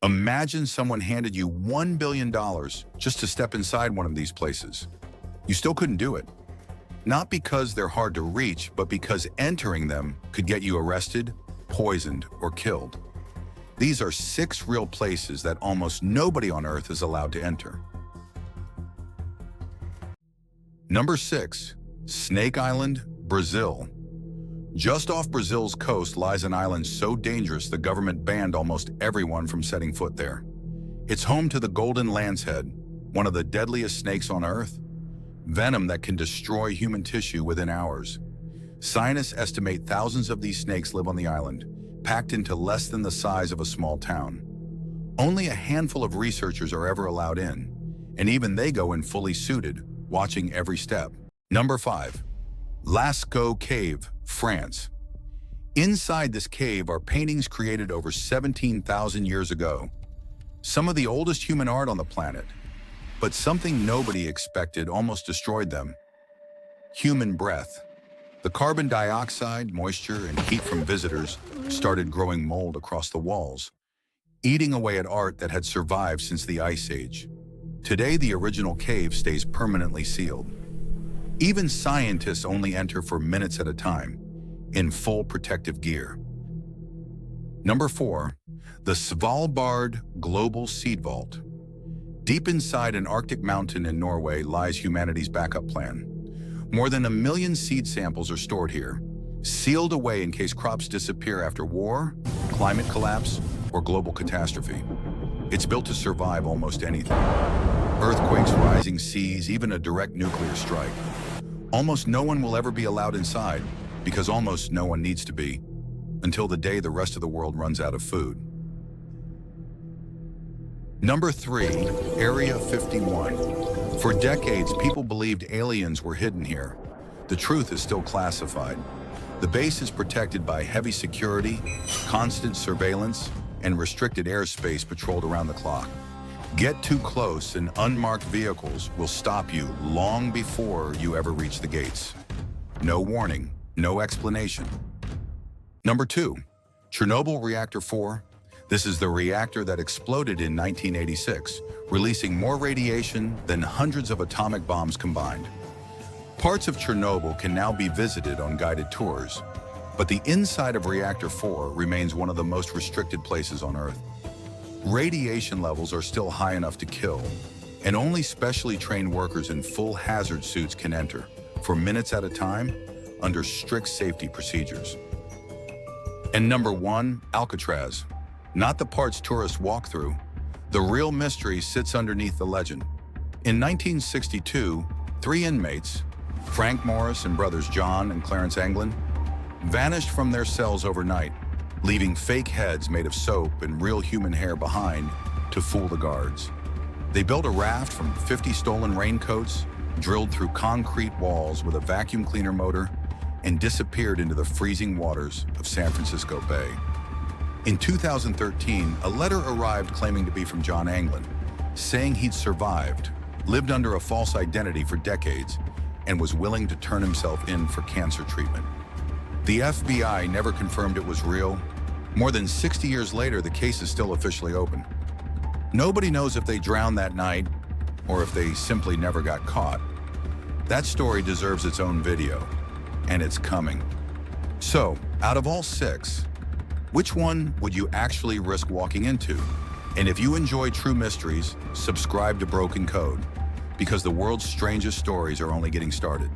Imagine someone handed you $1 billion just to step inside one of these places. You still couldn't do it. Not because they're hard to reach, but because entering them could get you arrested, poisoned, or killed. These are 6 real places that almost nobody on Earth is allowed to enter. Number 6. Snake Island, Brazil. Just off Brazil's coast lies an island so dangerous the government banned almost everyone from setting foot there. It's home to the golden lancehead, one of the deadliest snakes on Earth. Venom that can destroy human tissue within hours. Scientists estimate thousands of these snakes live on the island, packed into less than the size of a small town. Only a handful of researchers are ever allowed in, and even they go in fully suited, watching every step. Number 5. Lascaux Cave, France. Inside this cave are paintings created over 17,000 years ago. Some of the oldest human art on the planet. But something nobody expected almost destroyed them. Human breath. The carbon dioxide, moisture, and heat from visitors started growing mold across the walls, eating away at art that had survived since the Ice Age. Today, the original cave stays permanently sealed. Even scientists only enter for minutes at a time, in full protective gear. Number 4. The Svalbard Global Seed Vault. Deep inside an Arctic mountain in Norway lies humanity's backup plan. More than 1 million seed samples are stored here, sealed away in case crops disappear after war, climate collapse, or global catastrophe. It's built to survive almost anything. Earthquakes, rising seas, even a direct nuclear strike. Almost no one will ever be allowed inside, because almost no one needs to be, until the day the rest of the world runs out of food. Number 3. Area 51. For decades, people believed aliens were hidden here. The truth is still classified. The base is protected by heavy security, constant surveillance, and restricted airspace patrolled around the clock. Get too close and unmarked vehicles will stop you long before you ever reach the gates. No warning, no explanation. Number 2. Chernobyl Reactor 4. This is the reactor that exploded in 1986, releasing more radiation than hundreds of atomic bombs combined. Parts of Chernobyl can now be visited on guided tours, but the inside of Reactor 4 remains one of the most restricted places on Earth. Radiation levels are still high enough to kill, and only specially trained workers in full hazard suits can enter, for minutes at a time, under strict safety procedures. And number 1, Alcatraz. Not the parts tourists walk through. The real mystery sits underneath the legend. In 1962, 3 inmates, Frank Morris and brothers John and Clarence Anglin, vanished from their cells overnight, leaving fake heads made of soap and real human hair behind to fool the guards. They built a raft from 50 stolen raincoats, drilled through concrete walls with a vacuum cleaner motor, and disappeared into the freezing waters of San Francisco Bay. In 2013, a letter arrived claiming to be from John Anglin, saying he'd survived, lived under a false identity for decades, and was willing to turn himself in for cancer treatment. The FBI never confirmed it was real. More than 60 years later, the case is still officially open. Nobody knows if they drowned that night or if they simply never got caught. That story deserves its own video, and it's coming. So, out of all 6, which one would you actually risk walking into? And if you enjoy true mysteries, subscribe to BrokenCode, because the world's strangest stories are only getting started.